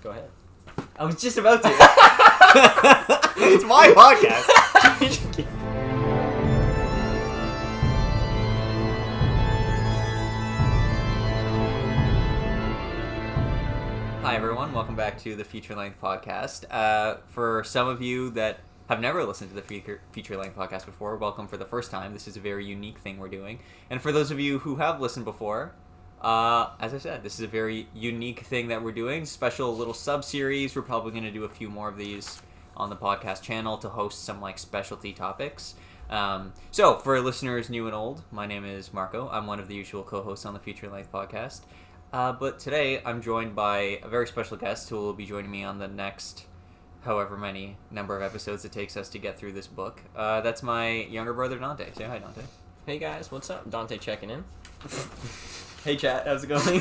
Go ahead. I was just about to. It's my podcast. Hi everyone, welcome back to the Feature Length Podcast. For some of you that have never listened to the Feature Length Podcast before, welcome for the first time. This is a very unique thing we're doing. And for those of you who have listened before, as I said, this is a very unique thing that we're doing. Special little sub-series. We're probably going to do a few more of these on the podcast channel to host some like specialty topics. So for listeners new and old, my name is Marco. I'm one of the usual co-hosts on the Feature Length Podcast. But today I'm joined by a very special guest who will be joining me on the next however many number of episodes it takes us to get through this book. That's my younger brother, Dante. Say hi, Dante. Hey guys, what's up? Dante checking in. Hey chat, how's it going?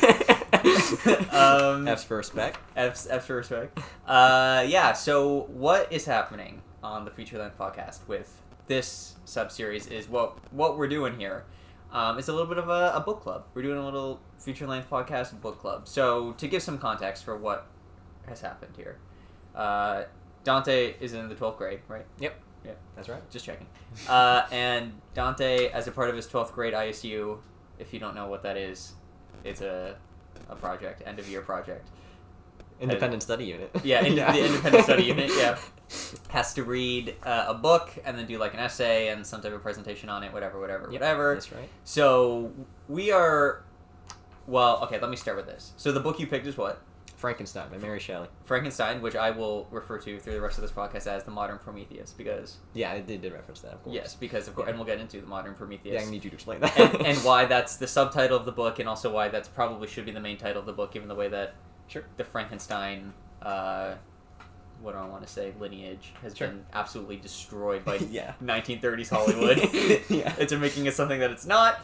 F's for respect. F's for respect. Yeah, so what is happening on the Feature Length Podcast with this sub-series is what we're doing here. It's a little bit of a book club. We're doing a little Feature Length Podcast book club. So to give some context for what has happened here, Dante is in the 12th grade, right? Yep. Yeah, That's right. just checking. And Dante, as a part of his 12th grade ISU, if you don't know what that is, it's a project, end of year project. Independent study unit. Yeah, the independent study unit, yeah. Has to read a book and then do like an essay and some type of presentation on it, whatever. That's right. So we are, well, okay, let me start with this. So the book you picked is what? Frankenstein by Mary Shelley. Frankenstein, which I will refer to through the rest of this podcast as the modern Prometheus, because... Yeah, it did reference that, of course. Yes, because of course, and we'll get into the modern Prometheus. Yeah, I need you to explain that. and why that's the subtitle of the book, and also why that's probably should be the main title of the book, given the way that the Frankenstein, what do I want to say, lineage has been absolutely destroyed by 1930s Hollywood. It's making it something that it's not.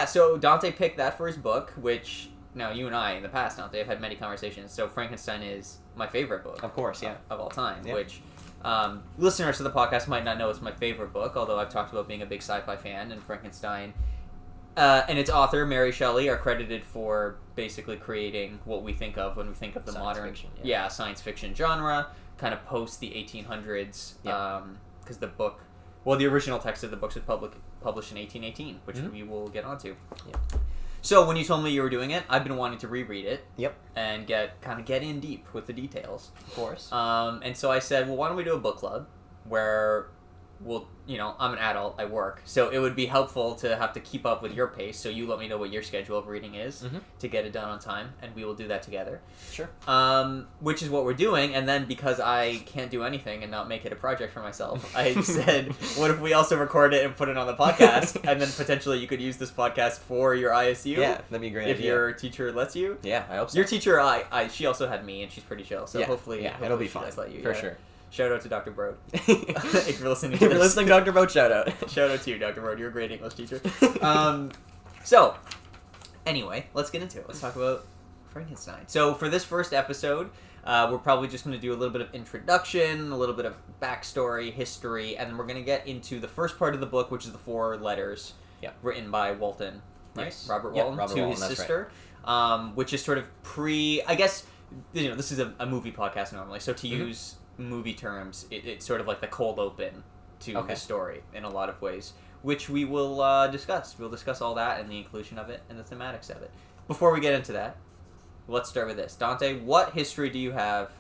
So Dante picked that for his book, which... Now, you and I, in the past, Dante, have had many conversations. So, Frankenstein is my favorite book. Of course, yeah. Of all time, which listeners to the podcast might not know it's my favorite book, although I've talked about being a big sci-fi fan, and Frankenstein and its author, Mary Shelley, are credited for basically creating what we think of when we think of the modern science fiction genre, kind of post the 1800s, because the book, well, the original text of the book was published in 1818, which we will get onto. Yeah. So when you told me you were doing it, I've been wanting to reread it. Yep. And get in deep with the details. Of course. And so I said, well, why don't we do a book club where I'm an adult, I work, so it would be helpful to have to keep up with your pace, so you let me know what your schedule of reading is to get it done on time, and we will do that together. Sure. Which is what we're doing, and then because I can't do anything and not make it a project for myself, I said, what if we also record it and put it on the podcast, and then potentially you could use this podcast for your ISU? Yeah, that'd be a great if idea. your teacher lets you. Yeah, I hope so. Your teacher, she also had me, and she's pretty chill, so hopefully it'll be she fun. does let you. For sure. Shout out to Dr. Broad. If you're listening to If you're this. listening, Dr. Boat, shout out. Shout out to you, Dr. Broad. You're a great English teacher. So, anyway, let's get into it. Let's talk about Frankenstein. So, for this first episode, we're probably just going to do a little bit of introduction, a little bit of backstory, history, and then we're going to get into the first part of the book, which is the 4 letters written by Walton, right? Yes. Robert Yep, Walton, Robert to Walton, his sister, which is sort of I guess, this is a movie podcast normally, so to use movie terms, it's sort of like the cold open to the story in a lot of ways, which we will discuss. We'll discuss all that and the inclusion of it and the thematics of it. Before we get into that, let's start with this. Dante, what history do you have,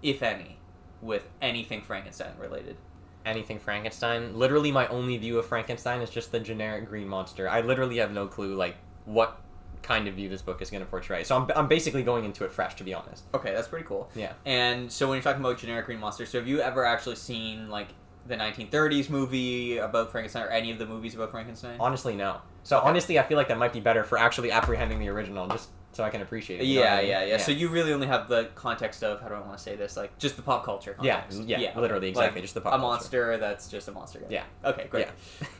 if any, with anything Frankenstein related? Anything Frankenstein? Literally, my only view of Frankenstein is just the generic green monster. I literally have no clue, like, what kind of view this book is going to portray. So I'm basically going into it fresh, to be honest. Okay, that's pretty cool. Yeah. And so when you're talking about generic green monsters, so have you ever actually seen, like, the 1930s movie about Frankenstein, or any of the movies about Frankenstein? Honestly, no. So honestly, I feel like that might be better for actually apprehending the original, just so I can appreciate it. Yeah. So you really only have the context of, how do I want to say this, like, just the pop culture context. Yeah, literally, exactly, like, just the pop culture. A monster that's just a monster guy. Yeah. Okay, great.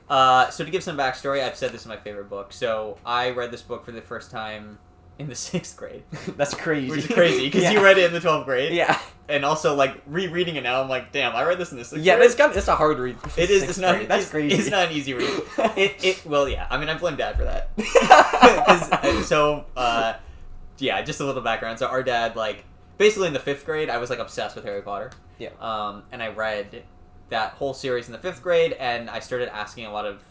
Yeah. So to give some backstory, I've said this is my favorite book. So I read this book for the first time in the 6th grade. That's crazy. Which is crazy, because you read it in the 12th grade. Yeah. And also, like, rereading it now, I'm like, damn, I read this in the 6th grade. Yeah, it's a hard read. It is. It's not. That's crazy. It's not an easy read. Well, yeah. I mean, I blame Dad for that. yeah, just a little background. So our dad, like, basically in the 5th grade, I was, like, obsessed with Harry Potter. Yeah. And I read that whole series in the 5th grade, and I started asking a lot of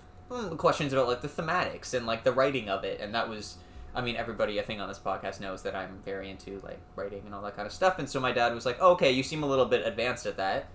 questions about, like, the thematics and, like, the writing of it. And that was, I mean, everybody, I think, on this podcast knows that I'm very into, like, writing and all that kind of stuff. And so my dad was like, oh, okay, you seem a little bit advanced at that.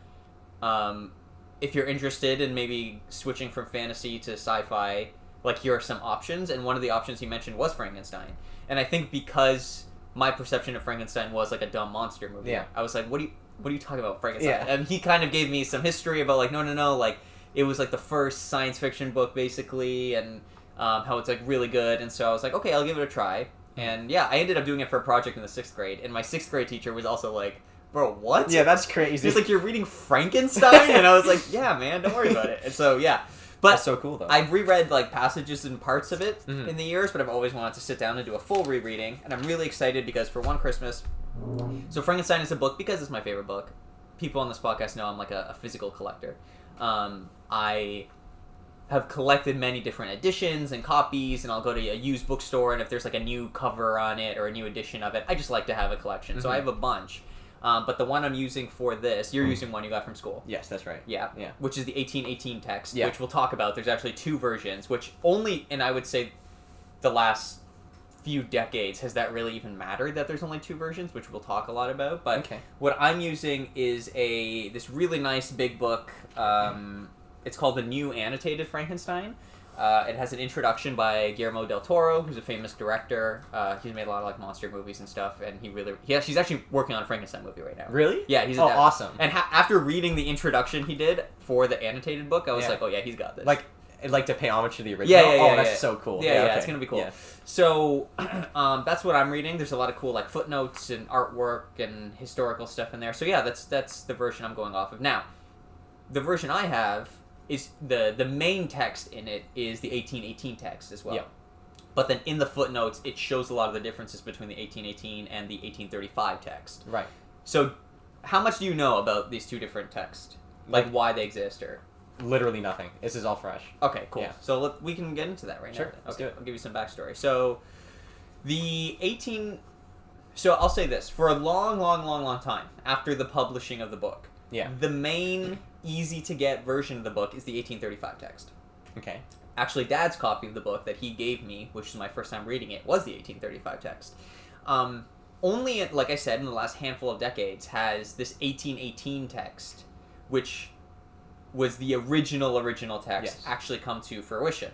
If you're interested in maybe switching from fantasy to sci-fi, like, here are some options. And one of the options he mentioned was Frankenstein. And I think because my perception of Frankenstein was, like, a dumb monster movie, Yeah. I was like, what are you talking about, Frankenstein? Yeah. And he kind of gave me some history about, like, no, like, it was, like, the first science fiction book, basically, and how it's, like, really good. And so I was like, okay, I'll give it a try. And, yeah, I ended up doing it for a project in the 6th grade. And my 6th grade teacher was also like, bro, what? Yeah, that's crazy. He's like, you're reading Frankenstein? And I was like, yeah, man, don't worry about it. And so, yeah. But that's so cool, though. I've reread, like, passages and parts of it Mhm. in the years, but I've always wanted to sit down and do a full rereading. And I'm really excited because for one Christmas... So Frankenstein is a book because it's my favorite book. People on this podcast know I'm, like, a physical collector. I have collected many different editions and copies, and I'll go to a used bookstore, and if there's, like, a new cover on it or a new edition of it, I just like to have a collection. So I have a bunch. But the one I'm using for this, you're using one you got from school. Yes, that's right. Yeah. Yeah. Which is the 1818 text, Yeah. which we'll talk about. There's actually 2 versions, which only, and I would say the last few decades has that really even mattered that there's only 2 versions, which we'll talk a lot about. But Okay. what I'm using is this really nice big book. It's called The New Annotated Frankenstein. It has an introduction by Guillermo del Toro, who's a famous director. He's made a lot of, like, monster movies and stuff, and he's actually working on a Frankenstein movie right now. Really? Yeah, he's a dad. awesome. And after reading the introduction he did for the annotated book, I was Yeah. like, oh yeah, he's got this. Like to pay homage to the original? Yeah, Oh, that's yeah. so cool. Yeah, okay. it's gonna be cool. Yeah. So, that's what I'm reading. There's a lot of cool, like, footnotes and artwork and historical stuff in there. So yeah, that's the version I'm going off of. Now, the version I have is the main text in it is the 1818 text as well. Yeah. But then in the footnotes, it shows a lot of the differences between the 1818 and the 1835 text. Right. So, how much do you know about these 2 different texts? Like, why they exist, or... Literally nothing. This is all fresh. Okay, cool. Yeah. So we can get into that right Sure, now. let's Okay, do it. I'll give you some backstory. So, So I'll say this. For a long time, after the publishing of the book, Yeah. the main easy-to-get version of the book is the 1835 text. Okay. Actually, Dad's copy of the book that he gave me, which is my first time reading it, was the 1835 text. Only, like I said, in the last handful of decades, has this 1818 text, which was the original text, Yes. actually come to fruition.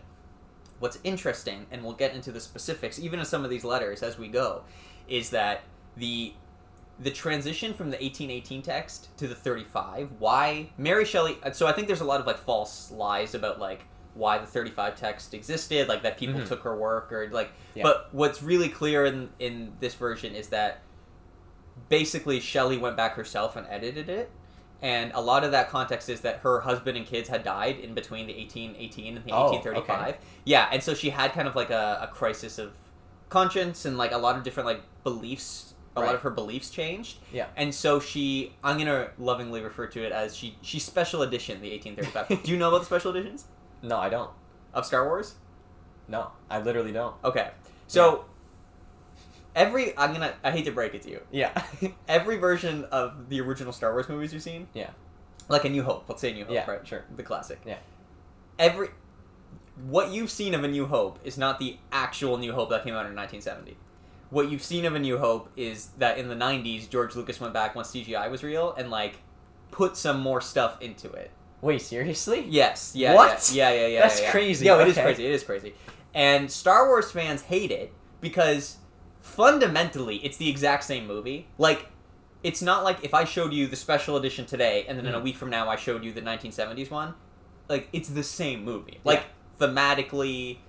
What's interesting, and we'll get into the specifics, even in some of these letters as we go, is that the transition from the 1818 text to the 35, why Mary Shelley... So I think there's a lot of, like, false lies about, like, why the 35 text existed, like, that people took her work, or, like... Yeah. But what's really clear in this version is that basically Shelley went back herself and edited it, and a lot of that context is that her husband and kids had died in between the 1818 and the 1835. Okay. Yeah, and so she had kind of, like, a crisis of conscience, and, like, a lot of different, like, beliefs... A lot Right. of her beliefs changed. Yeah. And so I'm going to lovingly refer to it as she special edition the 1835. Do you know about the special editions No, I don't. of Star Wars? No, I literally don't. Okay. So I hate to break it to you. Yeah. Every version of the original Star Wars movies you've seen, Yeah. like A New Hope, let's say A New Hope, Yeah, right? sure. The classic. Yeah. What you've seen of A New Hope is not the actual New Hope that came out in 1970. What you've seen of A New Hope is that in the 90s, George Lucas went back once CGI was real and, like, put some more stuff into it. Wait, seriously? Yes. Yeah. What? Yeah. That's yeah. crazy. Yeah, it is Okay. crazy. It is crazy. And Star Wars fans hate it because fundamentally it's the exact same movie. Like, it's not like if I showed you the special edition today and then in a week from now I showed you the 1970s one, like, it's the same movie. Like, thematically,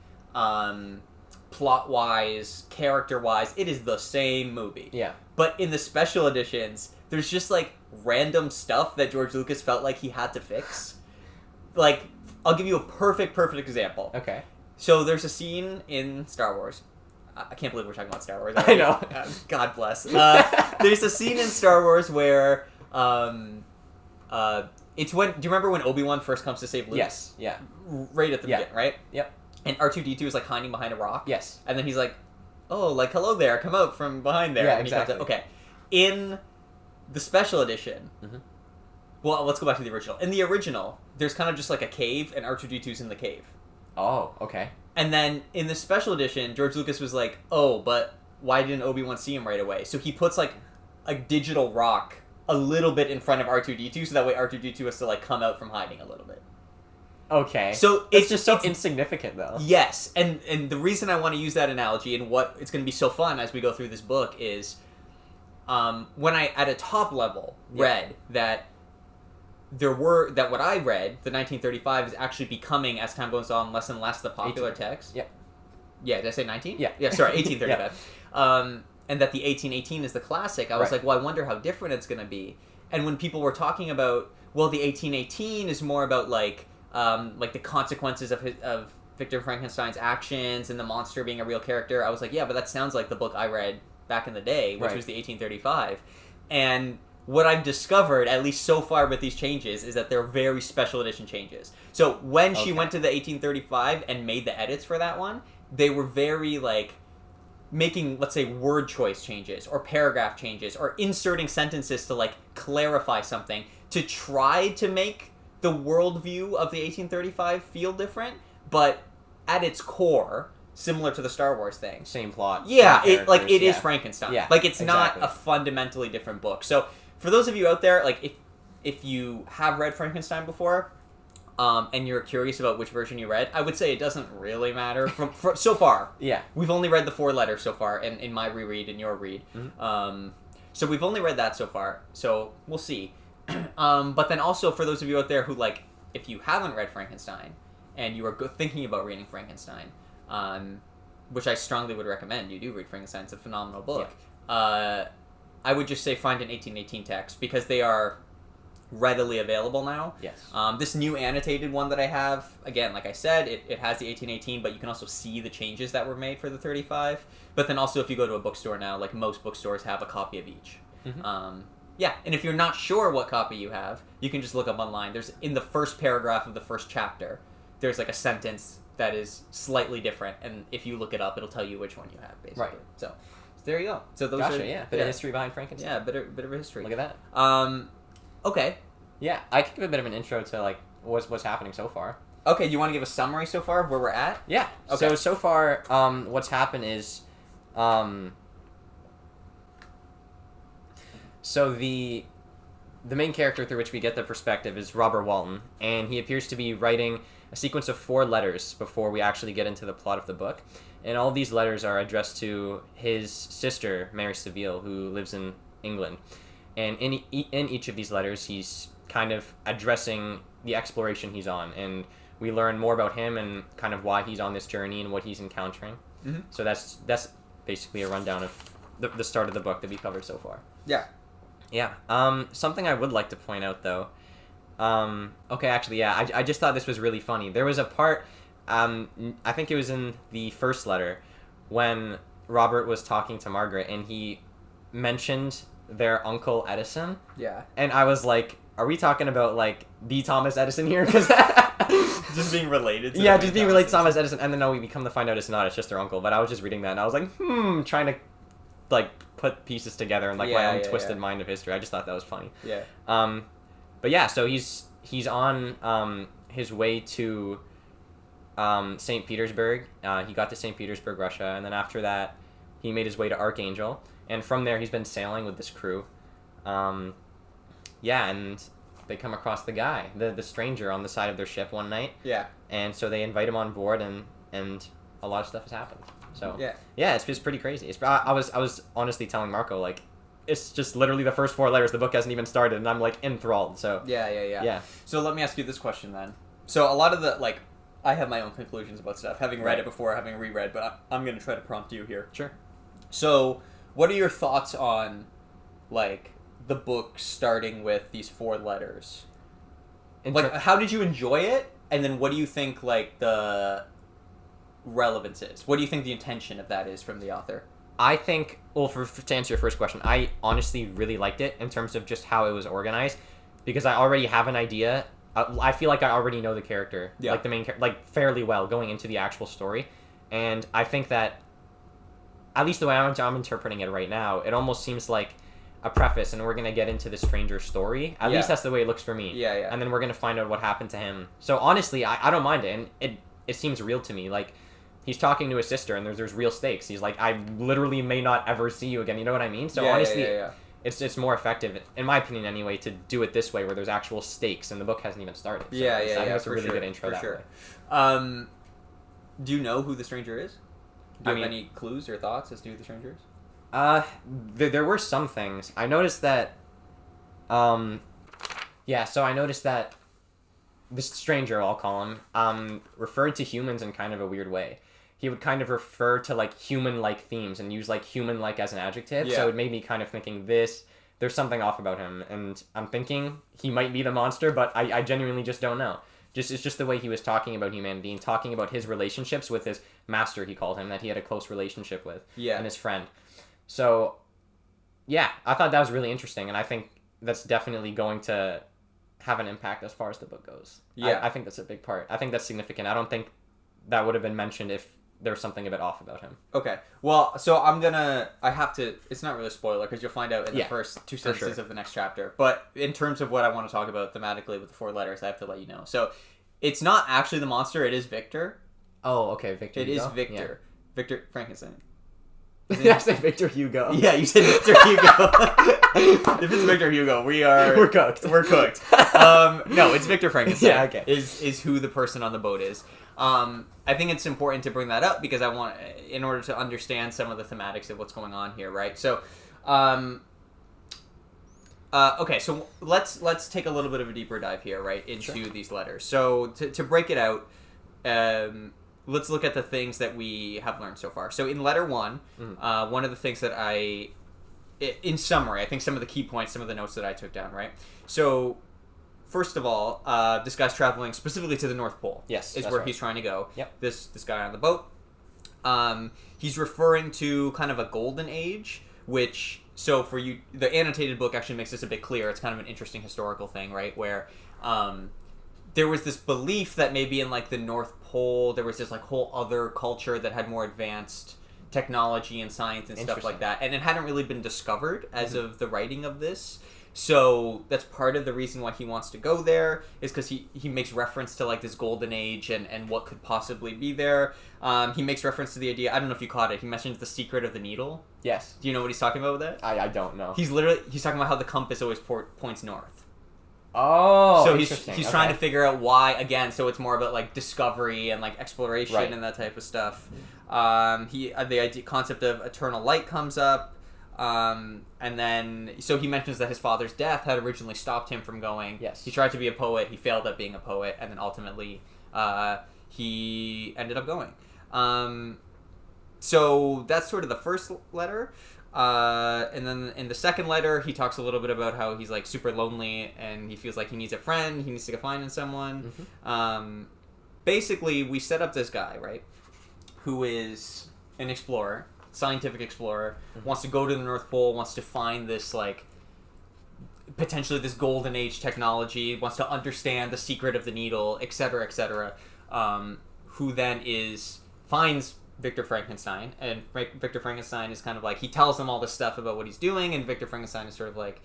plot-wise, character-wise, it is the same movie. Yeah. But in the special editions, there's just, like, random stuff that George Lucas felt like he had to fix. Like, I'll give you a perfect example. Okay. So there's a scene in Star Wars. I can't believe we're talking about Star Wars. I know. God bless. There's a scene in Star Wars where it's when... Do you remember when Obi-Wan first comes to save Luke? Yes. Yeah. Right at the beginning, right? Yep. And R2-D2 is, like, hiding behind a rock. Yes. And then he's like, oh, like, hello there, come out from behind there. Yeah, and he comes exactly. out. Okay. In the special edition, well, let's go back to the original. In the original, there's kind of just like a cave, and R2-D2's in the cave. Oh, okay. And then in the special edition, George Lucas was like, oh, but why didn't Obi-Wan see him right away? So he puts like a digital rock a little bit in front of R2-D2, so that way R2-D2 has to like come out from hiding a little bit. Okay. So it's just so insignificant, though. Yes, and the reason I want to use that analogy and what it's going to be so fun as we go through this book is when I, at a top level, read that what I read, the 1935, is actually becoming, as time goes on, less and less the popular 18. text. Yep. Yeah, did I say 19? Yeah. Yeah, sorry, 1835. And that the 1818 is the classic. I was like, well, I wonder how different it's going to be. And when people were talking about, well, the 1818 is more about, like the consequences of Victor Frankenstein's actions and the monster being a real character, I was like, yeah, but that sounds like the book I read back in the day, which was the 1835. And what I've discovered, at least so far with these changes, is that they're very special edition changes. So when she went to the 1835 and made the edits for that one, they were very, like, making, let's say, word choice changes or paragraph changes or inserting sentences to, like, clarify something to try to make the worldview of the 1835 feel different, but at its core, similar to the Star Wars thing. Same plot. Yeah, same it is yeah. Frankenstein. Yeah, like, it's exactly. not a fundamentally different book. So, for those of you out there, like, if you have read Frankenstein before, and you're curious about which version you read, I would say it doesn't really matter from so far. Yeah. We've only read the 4 letters so far, in my reread and your read. So we've only read that so far. So we'll see. But then also for those of you out there who, like, if you haven't read Frankenstein and you are thinking about reading Frankenstein, which I strongly would recommend you do read Frankenstein. It's a phenomenal book. Yeah. I would just say find an 1818 text because they are readily available now. Yes. This new annotated one that I have, again, like I said, it has the 1818, but you can also see the changes that were made for the 35. But then also if you go to a bookstore now, like most bookstores have a copy of each. Yeah, and if you're not sure what copy you have, you can just look up online. There's, in the first paragraph of the first chapter, there's like a sentence that is slightly different, and if you look it up, it'll tell you which one you have, basically. Right. So there you go. So those Gotcha, are, yeah. Bit of history behind Frankenstein. Yeah, bit of a history. Look at that. Okay. Yeah, I could give a bit of an intro to, like, what's happening so far. Okay, you want to give a summary so far of where we're at? Yeah. Okay. So far, what's happened is, so the main character through which we get the perspective is Robert Walton, and he appears to be writing a sequence of 4 letters before we actually get into the plot of the book. And all these letters are addressed to his sister, Mary Seville, who lives in England. And in each of these letters, he's kind of addressing the exploration he's on, and we learn more about him and kind of why he's on this journey and what he's encountering. So that's basically a rundown of the start of the book that we covered so far. Yeah. Yeah. Something I would like to point out, though. Okay, actually, yeah, I just thought this was really funny. There was a part, I think it was in the first letter, when Robert was talking to Margaret, and he mentioned their Uncle Edison. Yeah. And I was like, are we talking about, like, the Thomas Edison here? Because just being related to yeah, just being related to Thomas Edison. And then, no, we come to find out it's not. It's just their uncle. But I was just reading that, and I was like, trying to, like, put pieces together in, like, my own twisted mind of history. I just thought that was funny. Yeah. But yeah, so he's on his way to St. Petersburg. He got to St. Petersburg, Russia, and then after that, he made his way to Archangel. And from there, he's been sailing with this crew. Yeah, and they come across the guy, the stranger on the side of their ship one night. Yeah. And so they invite him on board, and a lot of stuff has happened. So yeah, it's just pretty crazy. I was honestly telling Marco, like, it's just literally the first 4 letters. The book hasn't even started, and I'm, like, enthralled. So yeah. So let me ask you this question then. So a lot of the, like, I have my own conclusions about stuff, having read it before, having reread, but I'm going to try to prompt you here. Sure. So what are your thoughts on, like, the book starting with these 4 letters? Like, how did you enjoy it? And then what do you think, like, the relevance is? What do you think the intention of that is from the author? I think, well, to answer your first question, I honestly really liked it in terms of just how it was organized, because I already have an idea. I feel like I already know the character, like the main character, like, fairly well going into the actual story, and I think that at least the way I'm interpreting it right now, it almost seems like a preface, and we're going to get into the stranger's story. At least that's the way it looks for me. Yeah. And then we're going to find out what happened to him. So honestly, I don't mind it, and it seems real to me. Like, he's talking to his sister, and there's real stakes. He's like, I literally may not ever see you again. You know what I mean? So honestly, it's more effective, in my opinion anyway, to do it this way, where there's actual stakes, and the book hasn't even started. So I think it's a really good intro that way. Do you know who the stranger is? Do you have any clues or thoughts as to who the stranger is? There were some things. I noticed that, so I noticed that this stranger, I'll call him, referred to humans in kind of a weird way. He would kind of refer to, like, human-like themes and use, like, human-like as an adjective, so it made me kind of thinking there's something off about him, and I'm thinking he might be the monster, but I genuinely just don't know. It's just the way he was talking about humanity and talking about his relationships with his master, he called him, that he had a close relationship with, and his friend. So, yeah, I thought that was really interesting, and I think that's definitely going to have an impact as far as the book goes. I think that's a big part. I think that's significant. I don't think that would have been mentioned if there was something a bit off about him. Okay. Well, so I have to, it's not really a spoiler, because you'll find out in the first 2 sentences of the next chapter. But in terms of what I want to talk about thematically with the 4 letters, I have to let you know. So, it's not actually the monster, it is Victor. Oh, okay, Victor Hugo? It is Victor. Yeah. Victor Frankenstein. Did I say Victor Hugo? Yeah, you said Victor Hugo. If it's Victor Hugo, we're cooked. We're cooked. No, it's Victor Frankenstein. Yeah, okay. Is who the person on the boat is. I think it's important to bring that up because I want, in order to understand some of the thematics of what's going on here, right? So, okay, so let's take a little bit of a deeper dive here, right, into these letters. So to break it out, let's look at the things that we have learned so far. So in letter 1, one of the things that in summary, I think some of the key points, some of the notes that I took down, right? So, first of all, this guy's traveling specifically to the North Pole. Yes, is where he's trying to go. Yep. This guy on the boat. He's referring to kind of a golden age, which, so for you, the annotated book actually makes this a bit clearer. It's kind of an interesting historical thing, right? Where there was this belief that maybe in, like, the North Pole, there was this, like, whole other culture that had more advanced technology and science and stuff like that. And it hadn't really been discovered as of the writing of this. So that's part of the reason why he wants to go there, is because he makes reference to, like, this golden age and what could possibly be there. He makes reference to the idea, I don't know if you caught it, he mentions the secret of the needle. Yes. Do you know what he's talking about with that? I don't know. He's talking about how the compass always points north. Oh, so he's trying to figure out why, again, so it's more about, like, discovery and, like, exploration and that type of stuff. The concept of eternal light comes up. And then, so he mentions that his father's death had originally stopped him from going. Yes. He tried to be a poet, he failed at being a poet, and then ultimately, he ended up going. So that's sort of the first letter. And then in the second letter, he talks a little bit about how he's, like, super lonely, and he feels like he needs a friend, he needs to find in someone. Basically, we set up this guy, right, who is an explorer, scientific explorer, wants to go to the North Pole, wants to find this, like, potentially this golden age technology, wants to understand the secret of the needle, etc., etc., who then finds Victor Frankenstein, and Victor Frankenstein is kind of like, he tells him all this stuff about what he's doing, and Victor Frankenstein is sort of like,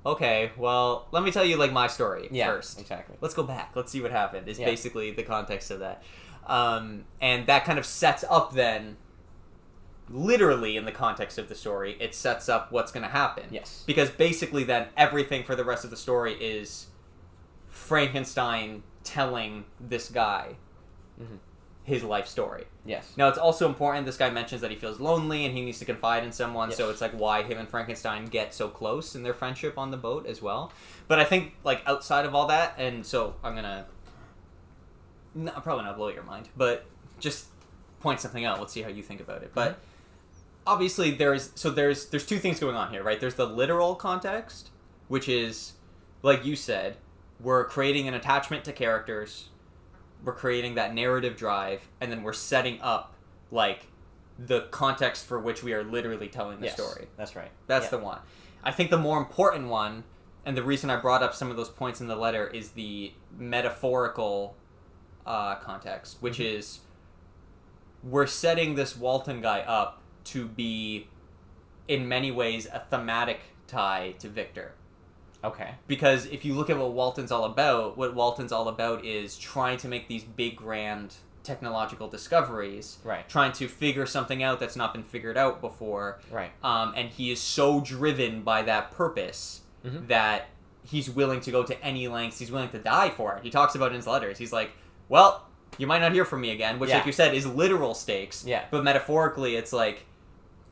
okay, well, let me tell you, like, my story first. Exactly. Let's go back. Let's see what happened, is basically the context of that. And that kind of sets up then, literally in the context of the story, it sets up what's going to happen. Yes. Because basically then everything for the rest of the story is Frankenstein telling this guy his life story. Yes. Now, it's also important, this guy mentions that he feels lonely and he needs to confide in someone, so it's like why him and Frankenstein get so close in their friendship on the boat as well. But I think, like, outside of all that, and so I'm gonna probably not blow your mind, but just point something out. Let's see how you think about it. But obviously there's two things going on here, right? There's the literal context, which is, like you said, we're creating an attachment to characters, we're creating that narrative drive, and then we're setting up, like, the context for which we are literally telling the story. That's right. That's the one. I think the more important one, and the reason I brought up some of those points in the letter, is the metaphorical context, which is, we're setting this Walton guy up to be, in many ways, a thematic tie to Victor. Okay. Because if you look at what Walton's all about is trying to make these big, grand technological discoveries. Right. Trying to figure something out that's not been figured out before. Right. And he is so driven by that purpose that he's willing to go to any lengths. He's willing to die for it. He talks about it in his letters. He's like, well, you might not hear from me again, which, like you said, is literal stakes. Yeah. But metaphorically, it's like,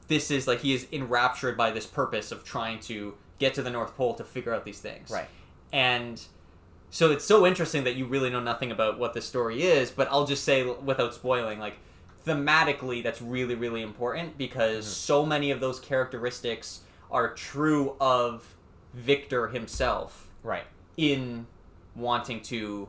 this is like, he is enraptured by this purpose of trying to get to the North Pole to figure out these things. Right. And so it's so interesting that you really know nothing about what this story is, but I'll just say, without spoiling, like, thematically, that's really, really important, because so many of those characteristics are true of Victor himself. Right. In wanting to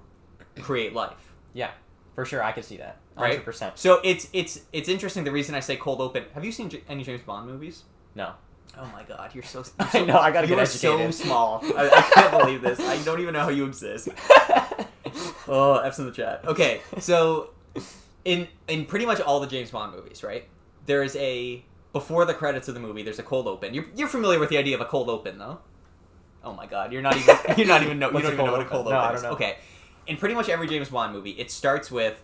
create life. Yeah. For sure, I could see that. 100%. Right? So it's interesting, the reason I say cold open. Have you seen any James Bond movies? No. Oh my god, you're so I know, I gotta get educated. You're so small. I can't believe this. I don't even know how you exist. Oh, F's in the chat. Okay, so in pretty much all the James Bond movies, right? There is before the credits of the movie, there's a cold open. You're familiar with the idea of a cold open, though? Oh my god, you don't even know you don't even know what a cold open is. I don't know. Okay. In pretty much every James Bond movie, it starts with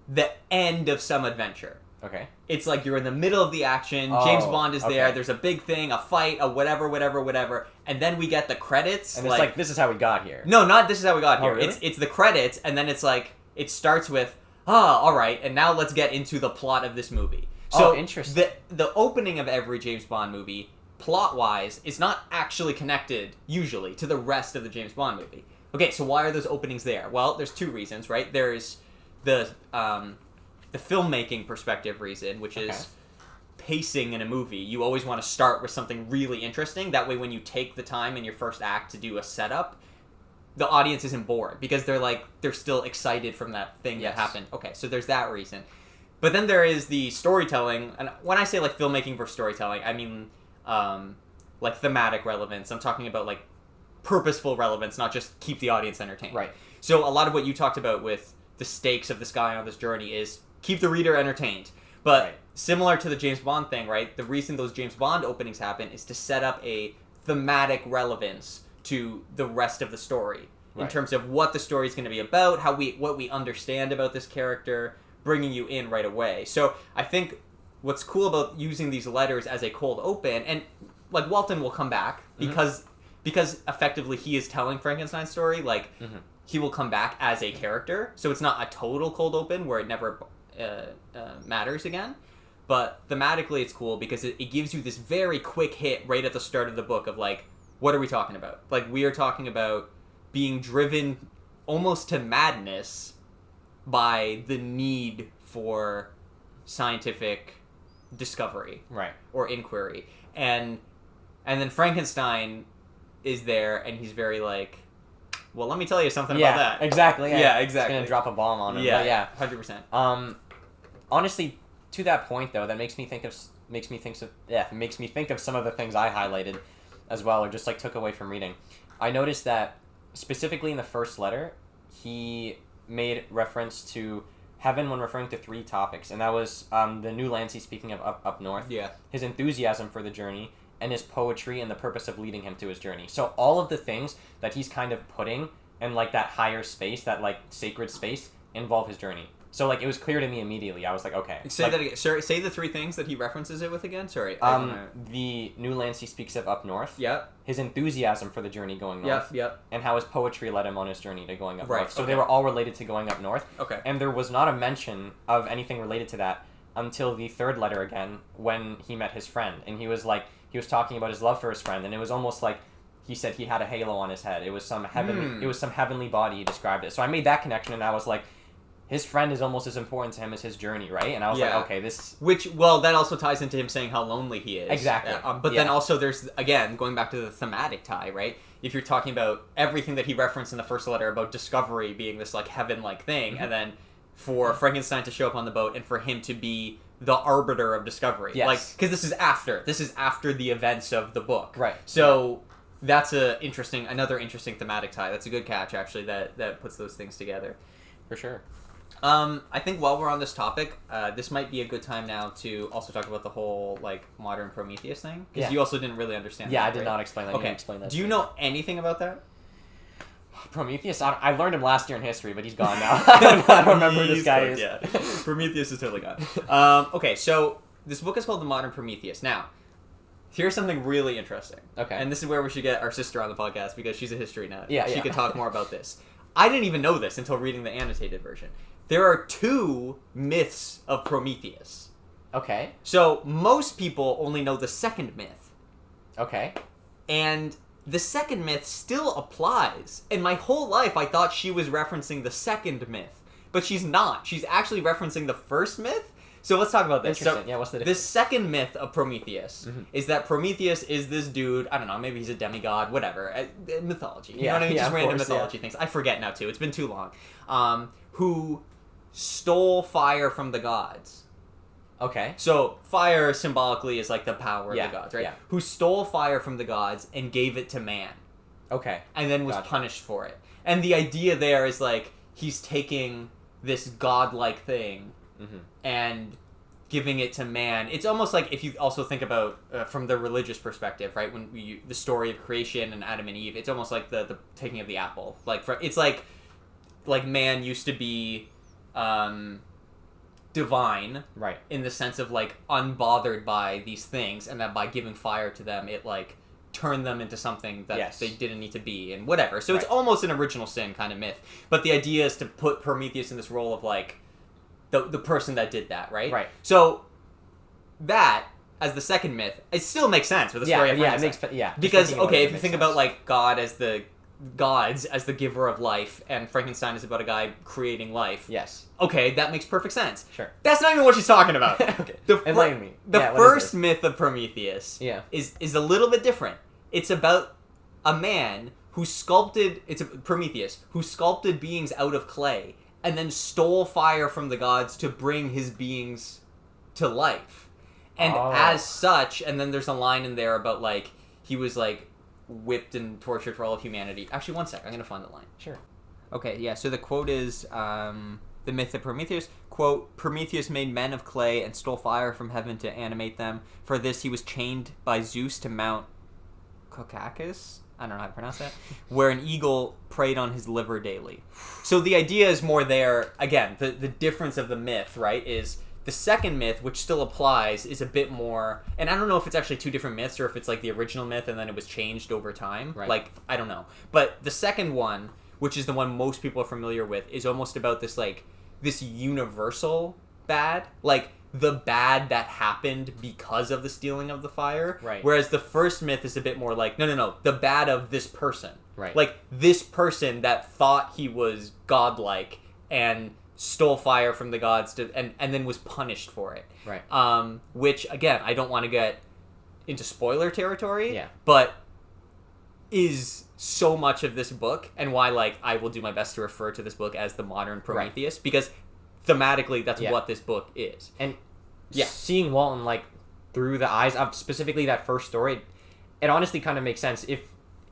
the end of some adventure. Okay. It's like you're in the middle of the action, Oh, James Bond is there, okay. there's a big thing, a fight, a whatever, and then we get the credits. And it's like, this is how we got here. No, not this is how we got here. Really? It's the credits, and then it's like, it starts with, alright, and now let's get into the plot of this movie. So interesting. The opening of every James Bond movie, plot-wise, is not actually connected, usually, to the rest of the James Bond movie. Okay, so why are those openings there? Well, there's two reasons, right? There's the filmmaking perspective reason, which is pacing in a movie. You always want to start with something really interesting. That way, when you take the time in your first act to do a setup, the audience isn't bored, because they're still excited from that thing that happened. Okay, so there's that reason. But then there is the storytelling, and when I say like filmmaking versus storytelling, I mean like thematic relevance. I'm talking about like purposeful relevance, not just keep the audience entertained. Right. So a lot of what you talked about with the stakes of this guy on this journey is keep the reader entertained. But similar to the James Bond thing, right? The reason those James Bond openings happen is to set up a thematic relevance to the rest of the story in terms of what the story is going to be about, what we understand about this character, bringing you in right away. So I think what's cool about using these letters as a cold open, and like Walton will come back because effectively he is telling Frankenstein's story, like he will come back as a character, so it's not a total cold open where it never matters again. But thematically it's cool because it gives you this very quick hit right at the start of the book of like, what are we talking about? Like, we are talking about being driven almost to madness by the need for scientific discovery or inquiry. And then Frankenstein is there, and he's very like, well, let me tell you something about that. Exactly. Yeah, exactly. He's gonna drop a bomb on him. Yeah, 100%. Honestly, to that point though, that makes me think of some of the things I highlighted as well, or just like took away from reading. I noticed that specifically in the first letter, he made reference to heaven when referring to three topics, and that was the new lands he's speaking of up north. Yeah. His enthusiasm for the journey, and his poetry, and the purpose of leading him to his journey. So all of the things that he's kind of putting in like that higher space, that like sacred space, involve his journey. So like it was clear to me immediately. I was like, okay. Say that again. Sorry, say the three things that he references it with again. Sorry. The new lands he speaks of up north. Yep. His enthusiasm for the journey going north. Yep. And how his poetry led him on his journey to going up north. So okay. they were all related to going up north. Okay. And there was not a mention of anything related to that until the third letter again, when he met his friend, and he was talking about his love for his friend, and it was almost like he said he had a halo on his head. It was some heavenly body. He described it. So I made that connection, and I was like, his friend is almost as important to him as his journey, right? And I was like, okay, this... that also ties into him saying how lonely he is. Exactly. Then also there's, again, going back to the thematic tie, right? If you're talking about everything that he referenced in the first letter about discovery being this, like, heaven-like thing, and then for Frankenstein to show up on the boat and for him to be the arbiter of discovery. Yes. Like, because this is after the events of the book. Right. So... That's another interesting thematic tie. That's a good catch, actually, that puts those things together. For sure. I think while we're on this topic, this might be a good time now to also talk about the whole like modern Prometheus thing, because you also didn't really understand. Yeah, that, I did right? not explain that. Okay, You explain that. Do you know anything about that? Prometheus? I learned him last year in history, but he's gone now. I don't remember who this guy is. Yeah. Prometheus is totally gone. Okay, so this book is called The Modern Prometheus. Now, here's something really interesting. Okay. And this is where we should get our sister on the podcast, because she's a history nut. Yeah, She could talk more about this. I didn't even know this until reading the annotated version. There are 2 myths of Prometheus. Okay. So most people only know the second myth. Okay. And the second myth still applies. And my whole life I thought she was referencing the second myth. But she's not. She's actually referencing the first myth. So let's talk about this. Interesting. So, Yeah, what's the difference? The second myth of Prometheus is that Prometheus is this dude, I don't know, maybe he's a demigod, whatever. Mythology. You know what I mean? Just random mythology things. I forget now too. It's been too long. Who stole fire from the gods. Okay. So fire symbolically is like the power of the gods, right? Yeah. Who stole fire from the gods and gave it to man. Okay. And then was punished for it. And the idea there is like he's taking this godlike thing and giving it to man. It's almost like if you also think about from the religious perspective, right? When the story of creation and Adam and Eve, it's almost like the taking of the apple. Like it's like man used to be divine, right? In the sense of like unbothered by these things, and that by giving fire to them, it like turned them into something that they didn't need to be, and whatever. So it's almost an original sin kind of myth. But the idea is to put Prometheus in this role of like the person that did that, right? Right. So that as the second myth, it still makes sense with the story of Frankenstein. Because okay, if you think about like God as the gods as the giver of life, and Frankenstein is about a guy creating life. Yes. Okay, that makes perfect sense. Sure. That's not even what she's talking about. Okay. Enlighten me. The first myth of Prometheus is a little bit different. It's about a man who sculpted Prometheus who sculpted beings out of clay and then stole fire from the gods to bring his beings to life. And as such, and then there's a line in there about like he was like whipped and tortured for all of humanity. Actually, one sec. I'm going to find the line. Sure. Okay, yeah, so the quote is, the myth of Prometheus, quote, Prometheus made men of clay and stole fire from heaven to animate them. For this he was chained by Zeus to Mount Caucasus? I don't know how to pronounce that. Where an eagle preyed on his liver daily. So the idea is more there, again, the difference of the myth, right, is the second myth, which still applies, is a bit more... And I don't know if it's actually 2 different myths or if it's like the original myth and then it was changed over time. Right. Like, I don't know. But the second one, which is the one most people are familiar with, is almost about this, like, this universal bad. Like, the bad that happened because of the stealing of the fire. Right. Whereas the first myth is a bit more like, no, the bad of this person. Right. Like, this person that thought he was godlike and stole fire from the gods and then was punished for it. Right. Which, again, I don't want to get into spoiler territory. Yeah. But is so much of this book, and why, like, I will do my best to refer to this book as the modern Prometheus, because thematically that's what this book is. And seeing Walton, like, through the eyes of specifically that first story, it honestly kind of makes sense if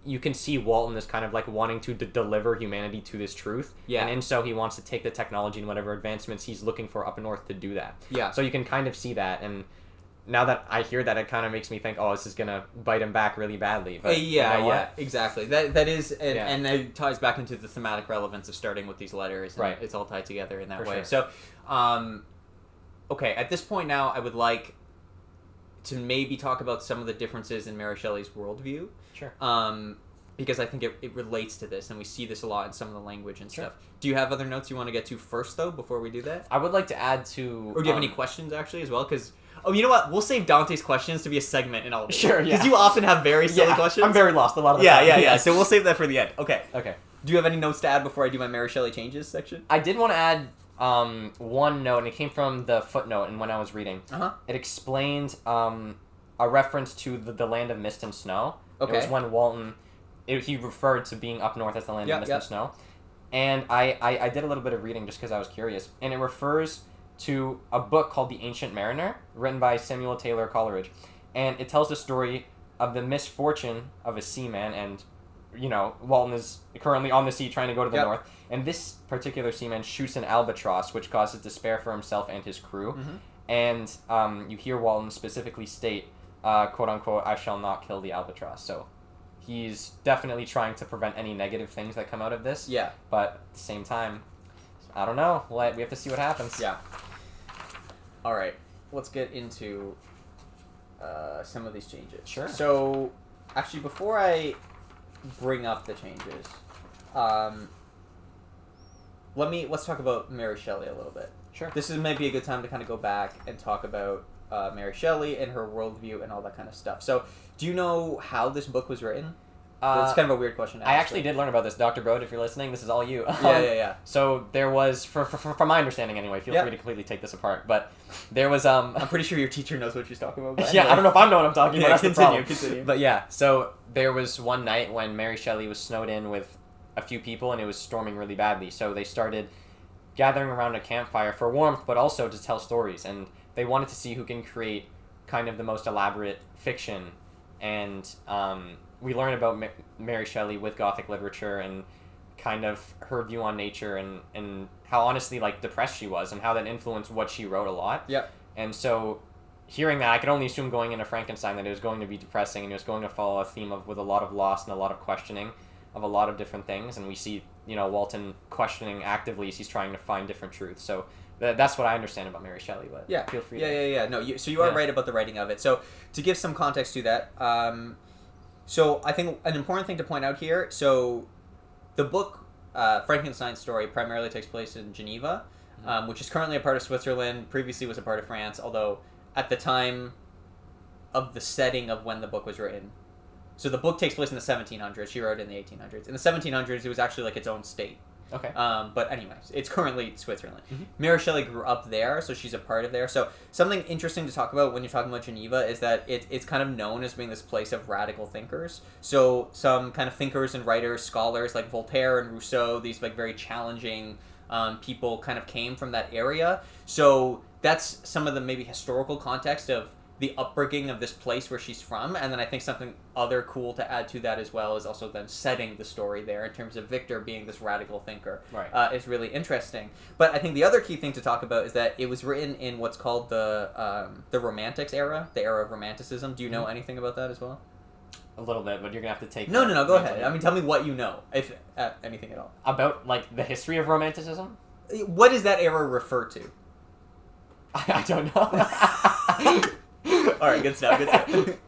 you can see Walton as kind of like wanting to deliver humanity to this truth. Yeah. And in so he wants to take the technology and whatever advancements he's looking for up north to do that. Yeah. So you can kind of see that, and now that I hear that, it kind of makes me think, oh, this is gonna bite him back really badly. But exactly. That is, and that ties back into the thematic relevance of starting with these letters. And it's all tied together in that way. Sure. So, okay, at this point now, I would like to maybe talk about some of the differences in Mary Shelley's worldview. Sure. Because I think it relates to this, and we see this a lot in some of the language and stuff. Do you have other notes you want to get to first, though, before we do that? I would like to add to... Or do you have any questions, actually, as well? Because... Oh, you know what? We'll save Dante's questions to be a segment in all of this. Sure, Because you often have very silly questions. I'm very lost a lot of the time. Yeah. So we'll save that for the end. Okay. Okay. Do you have any notes to add before I do my Mary Shelley changes section? I did want to add one note, and it came from the footnote and when I was reading. Uh-huh. It explained a reference to the land of mist and snow. Okay. It was when Walton... he referred to being up north as the land of mist and snow. And I did a little bit of reading just because I was curious. And it refers to a book called The Ancient Mariner, written by Samuel Taylor Coleridge. And it tells the story of the misfortune of a seaman and Walton is currently on the sea trying to go to the Yep. north, and this particular seaman shoots an albatross, which causes despair for himself and his crew. Mm-hmm. And you hear Walton specifically state, quote unquote, "I shall not kill the albatross." So he's definitely trying to prevent any negative things that come out of this. Yeah. But at the same time, I don't know. We have to see what happens. Yeah. All right. Let's get into some of these changes. Sure. So, actually, before I bring up the changes, let's talk about Mary Shelley a little bit. Sure. This is maybe a good time to kind of go back and talk about Mary Shelley and her worldview and all that kind of stuff. So, do you know how this book was written? It's kind of a weird question to ask. I actually did learn about this. Dr. Broad, if you're listening, this is all you. Yeah. So there was, from my understanding anyway, feel free to completely take this apart, but there was... I'm pretty sure your teacher knows what she's talking about. But yeah, I don't know if I know what I'm talking about. That's continue. But yeah, so there was one night when Mary Shelley was snowed in with a few people, and it was storming really badly. So they started gathering around a campfire for warmth, but also to tell stories. And they wanted to see who can create kind of the most elaborate fiction. And we learn about Mary Shelley with Gothic literature and kind of her view on nature and how honestly depressed she was and how that influenced what she wrote a lot. Yep. And so hearing that, I could only assume going into Frankenstein that it was going to be depressing and it was going to follow a theme with a lot of loss and a lot of questioning of a lot of different things. And we see, Walton questioning actively as he's trying to find different truths. So that's what I understand about Mary Shelley, but feel free to... Yeah. No, so you are right about the writing of it. So to give some context to that, so I think an important thing to point out here, so the book, Frankenstein's story, primarily takes place in Geneva, which is currently a part of Switzerland, previously was a part of France, although at the time of the setting of when the book was written. So the book takes place in the 1700s, she wrote it in the 1800s. In the 1700s, it was actually its own state. Okay. But anyways, it's currently Switzerland. Mm-hmm. Mary Shelley grew up there, so she's a part of there. So something interesting to talk about when you're talking about Geneva is that it's kind of known as being this place of radical thinkers. So some kind of thinkers and writers, scholars like Voltaire and Rousseau, these very challenging people kind of came from that area. So that's some of the maybe historical context of the upbringing of this place where she's from, and then I think something other cool to add to that as well is also then setting the story there in terms of Victor being this radical thinker. Right. Is really interesting. But I think the other key thing to talk about is that it was written in what's called the Romantics era, the era of Romanticism. Do you know anything about that as well? A little bit, but you're gonna have to take... No, go ahead. I mean, tell me what you know, if anything at all. About, the history of Romanticism? What does that era refer to? I don't know. All right, good stuff.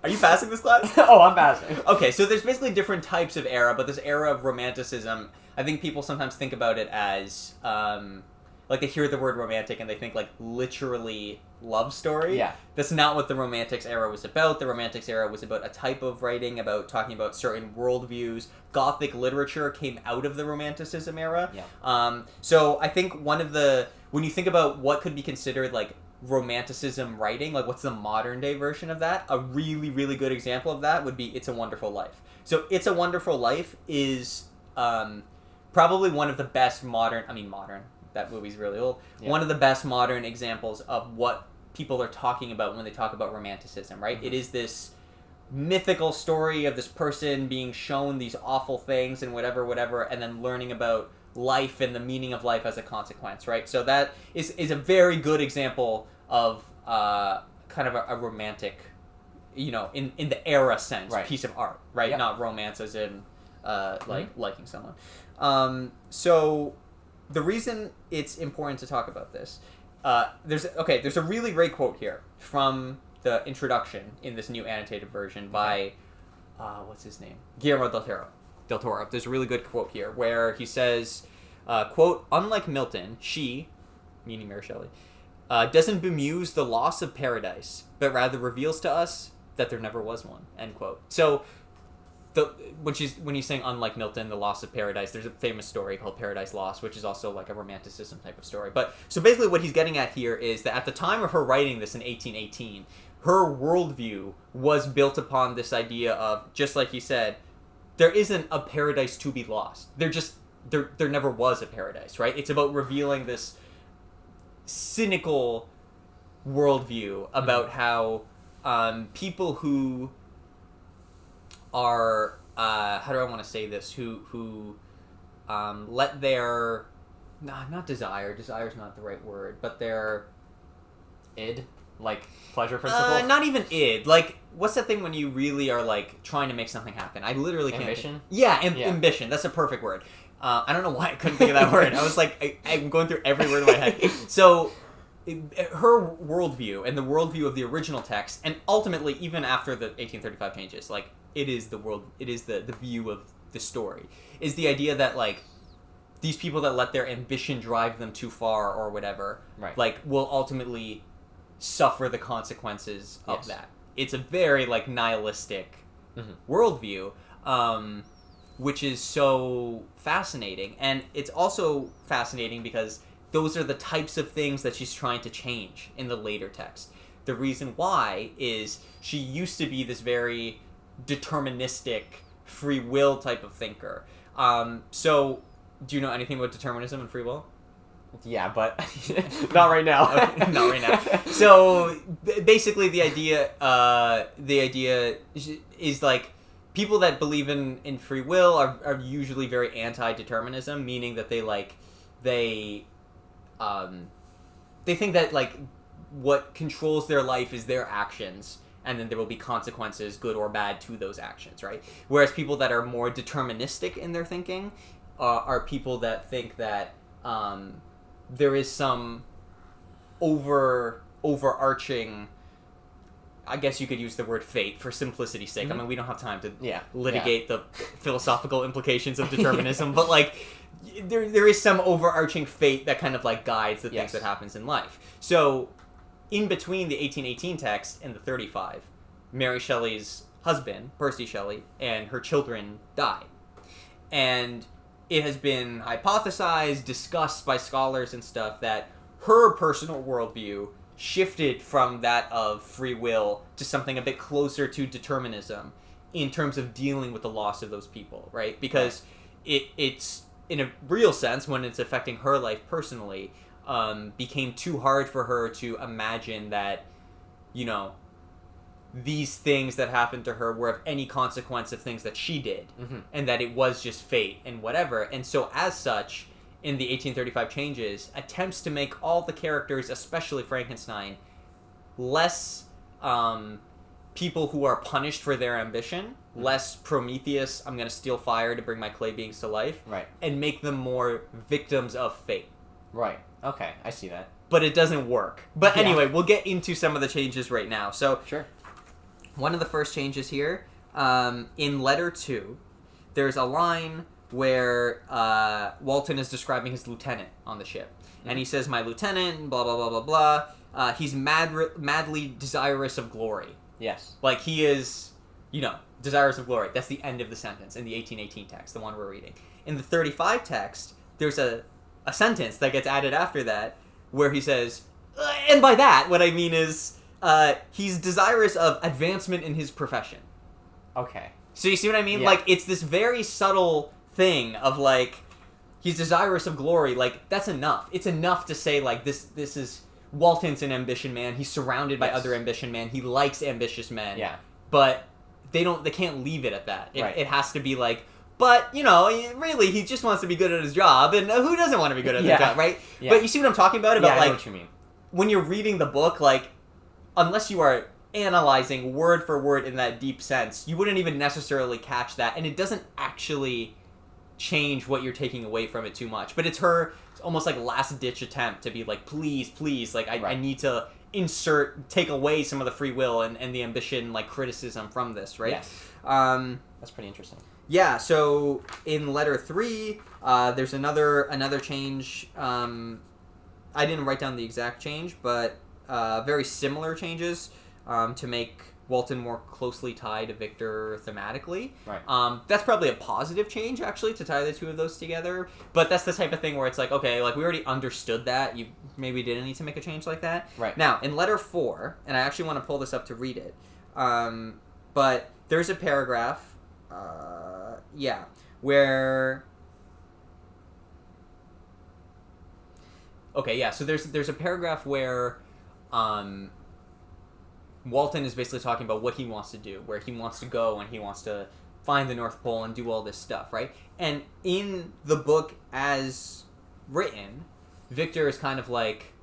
Are you passing this class? Oh, I'm passing. Okay, so there's basically different types of era, but this era of Romanticism, I think people sometimes think about it as, they hear the word romantic and they think, literally love story. Yeah. That's not what the Romantics era was about. The Romantics era was about a type of writing, about talking about certain worldviews. Gothic literature came out of the Romanticism era. Yeah. So I think when you think about what could be considered, Romanticism writing, what's the modern day version of that, a really, really good example of that would be It's a Wonderful Life. So It's a Wonderful Life is probably one of the best modern, that movie's really old, one of the best modern examples of what people are talking about when they talk about Romanticism, right? Mm-hmm. It is this mythical story of this person being shown these awful things and whatever, and then learning about life and the meaning of life as a consequence, right? So that is a very good example of kind of a romantic, in the era sense, piece of art, right? Yep. Not romance as in liking someone. So the reason it's important to talk about this, there's a really great quote here from the introduction in this new annotated version by what's his name? Guillermo del Toro. There's a really good quote here where he says, quote, "Unlike Milton, she," meaning Mary Shelley, "doesn't bemuse the loss of paradise, but rather reveals to us that there never was one," end quote. So when he's saying unlike Milton, the loss of paradise, there's a famous story called Paradise Lost, which is also a romanticism type of story. But so basically what he's getting at here is that at the time of her writing this in 1818, her worldview was built upon this idea of, just like he said, there isn't a paradise to be lost. There never was a paradise, right? It's about revealing this cynical worldview about how people who are how do I want to say this? Who let their not desire's not the right word, but their id, like pleasure principle. Not even id. Like, what's that thing when you really are like trying to make something happen? I literally can't. Ambition. Yeah, ambition. That's a perfect word. I don't know why I couldn't think of that word. I was like, I'm going through every word in my head. So, her worldview and the worldview of the original text, and ultimately even after the 1835 changes, like, it is the world, it is the view of the story, is the idea that, like, these people that let their ambition drive them too far or whatever, right, like, will ultimately suffer the consequences of that. It's a very, like, nihilistic worldview, which is so fascinating. And it's also fascinating because those are the types of things that she's trying to change in the later text. The reason why is she used to be this very deterministic, free will type of thinker. So, do you know anything about determinism and free will? Yeah, but not right now. Okay, not right now. So, basically the idea is, like, people that believe in free will are usually very anti-determinism, meaning that they think that, like, what controls their life is their actions, and then there will be consequences, good or bad, to those actions, right? Whereas people that are more deterministic in their thinking are people that think that there is some overarching, I guess you could use the word fate for simplicity's sake. I mean, we don't have time to litigate the philosophical implications of determinism, but, like, there is some overarching fate that kind of, like, guides the things that happens in life. So, in between the 1818 text and the 35, Mary Shelley's husband, Percy Shelley, and her children died. And it has been hypothesized, discussed by scholars and stuff, that her personal worldview shifted from that of free will to something a bit closer to determinism in terms of dealing with the loss of those people, right? Because it's, in a real sense, when it's affecting her life personally, became too hard for her to imagine that, you know, these things that happened to her were of any consequence of things that she did, and that it was just fate and whatever. And so, as such, in the 1835 changes, attempts to make all the characters, especially Frankenstein, less people who are punished for their ambition, less Prometheus, I'm going to steal fire to bring my clay beings to life, right, and make them more victims of fate. Right. Okay, I see that. But it doesn't work. But anyway, we'll get into some of the changes right now. So, sure. One of the first changes here, in letter 2, there's a line where Walton is describing his lieutenant on the ship. And he says, my lieutenant, blah, blah, blah, blah, blah. He's madly desirous of glory. Yes. Like, he is, you know, desirous of glory. That's the end of the sentence in the 1818 text, the one we're reading. In the 35 text, there's a sentence that gets added after that where he says, and by that, what I mean is, he's desirous of advancement in his profession. Okay. So you see what I mean? Yeah. Like, it's this very subtle thing of, like, he's desirous of glory. Like, that's enough. It's enough to say, like, this is... Walton's an ambition man. He's surrounded by other ambition men. He likes ambitious men. Yeah. But they can't leave it at that. Right. It has to be like, but, you know, really, he just wants to be good at his job. And who doesn't want to be good at their job, right? Yeah. But you see what I'm talking about? I like, know what you mean. When you're reading the book, like, unless you are analyzing word for word in that deep sense, you wouldn't even necessarily catch that, and it doesn't actually change what you're taking away from it too much. But it's almost like last-ditch attempt to be like, please, like, I need to take away some of the free will and the ambition, like, criticism from this, right? Yes. That's pretty interesting. Yeah, so in letter 3, there's another change. I didn't write down the exact change, but very similar changes to make Walton more closely tied to Victor thematically. Right. That's probably a positive change, actually, to tie the two of those together. But that's the type of thing where it's like, okay, like, we already understood that. You maybe didn't need to make a change like that. Right. Now, in letter 4, and I actually want to pull this up to read it, but there's a paragraph, where... Okay, yeah, so there's a paragraph where Walton is basically talking about what he wants to do, where he wants to go, and he wants to find the North Pole and do all this stuff, right? And in the book as written, Victor is kind of like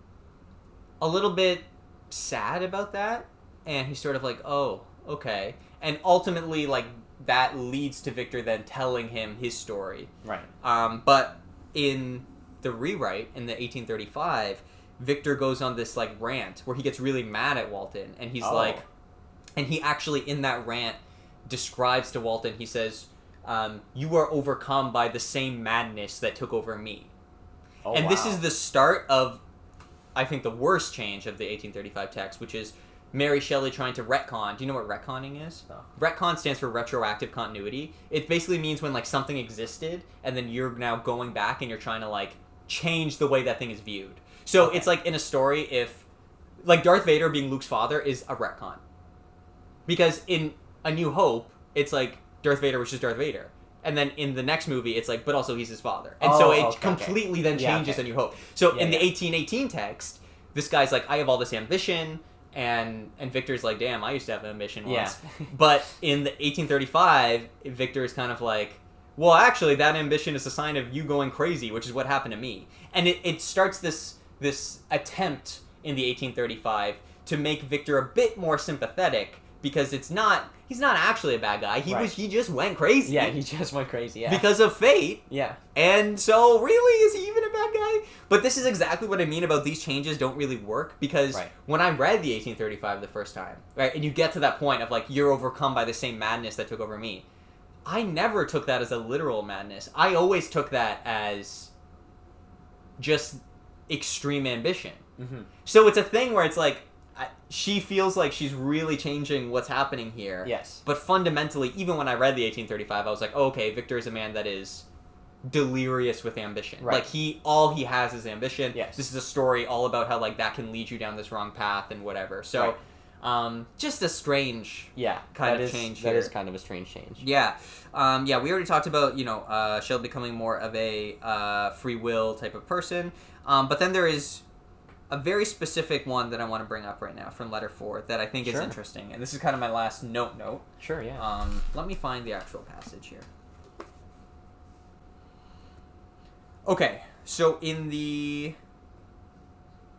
a little bit sad about that, and he's sort of like, oh, okay. And ultimately, like, that leads to Victor then telling him his story. Right. But in the rewrite, in the 1835, Victor goes on this, like, rant where he gets really mad at Walton, and he's like... And he actually, in that rant, describes to Walton, he says, you are overcome by the same madness that took over me. Oh, and wow. this is the start of, I think, the worst change of the 1835 text, which is Mary Shelley trying to retcon. Do you know what retconning is? No. Retcon stands for retroactive continuity. It basically means when, like, something existed, and then you're now going back and you're trying to, like, change the way that thing is viewed. So it's like in a story, if, like, Darth Vader being Luke's father is a retcon. Because in A New Hope, it's like Darth Vader was just Darth Vader. And then in the next movie, it's like, but also he's his father. And so it completely then changes A New Hope. So in the 1818 text, this guy's like, I have all this ambition, and Victor's like, damn, I used to have ambition once. Yeah. But in the 1835, Victor is kind of like, well, actually, that ambition is a sign of you going crazy, which is what happened to me. And it starts this attempt in the 1835 to make Victor a bit more sympathetic, because he's not actually a bad guy. He just went crazy. Yeah, he just went crazy. Yeah. Because of fate. Yeah. And so, really, is he even a bad guy? But this is exactly what I mean about these changes don't really work, because when I read the 1835 the first time, right, and you get to that point of, like, you're overcome by the same madness that took over me, I never took that as a literal madness. I always took that as just extreme ambition. Mm-hmm. So it's a thing where it's like, she feels like she's really changing what's happening here. Yes. But fundamentally, even when I read the 1835, I was like, oh, okay, Victor is a man that is delirious with ambition. Right. Like, all he has is ambition. Yes. This is a story all about how, like, that can lead you down this wrong path and whatever. So, just a strange kind of change here. That is kind of a strange change. Yeah. We already talked about, Shelley becoming more of a free will type of person. But then there is a very specific one that I want to bring up right now from letter 4 that I think is interesting. And this is kind of my last note. Sure, yeah. Let me find the actual passage here. Okay, so in the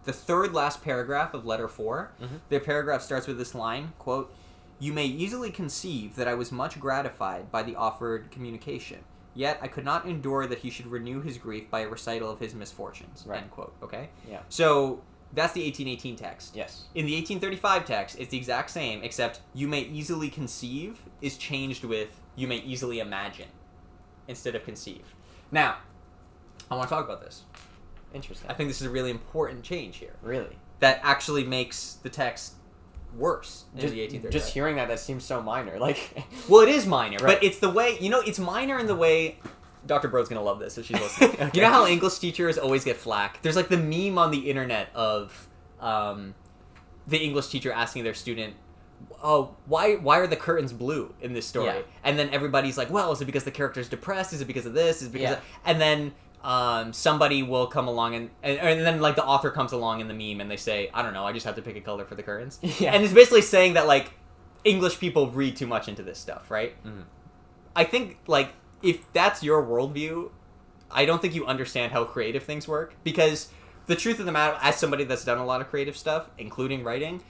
third last paragraph of letter 4, the paragraph starts with this line, quote, "You may easily conceive that I was much gratified by the offered communication. Yet I could not endure that he should renew his grief by a recital of his misfortunes." Right. End quote. Okay? Yeah. So that's the 1818 text. Yes. In the 1835 text, it's the exact same, except "you may easily conceive" is changed with "you may easily imagine" instead of "conceive." Now, I want to talk about this. Interesting. I think this is a really important change here. Really? That actually makes the text worse in the 1835. Just hearing that seems so minor. Like, well, it is minor, right. But it's the way, it's minor in the way... Dr. Broad's going to love this if she's listening. Okay. You know how English teachers always get flack? There's, like, the meme on the internet of the English teacher asking their student, oh, why are the curtains blue in this story? Yeah. And then everybody's like, well, is it because the character's depressed? Is it because of this? Is it because of... And then somebody will come along and then, like, the author comes along in the meme and they say, I don't know, I just have to pick a color for the curtains. Yeah. And it's basically saying that, like, English people read too much into this stuff, right? Mm-hmm. I think, like, if that's your worldview, I don't think you understand how creative things work, because the truth of the matter, as somebody that's done a lot of creative stuff, including writing,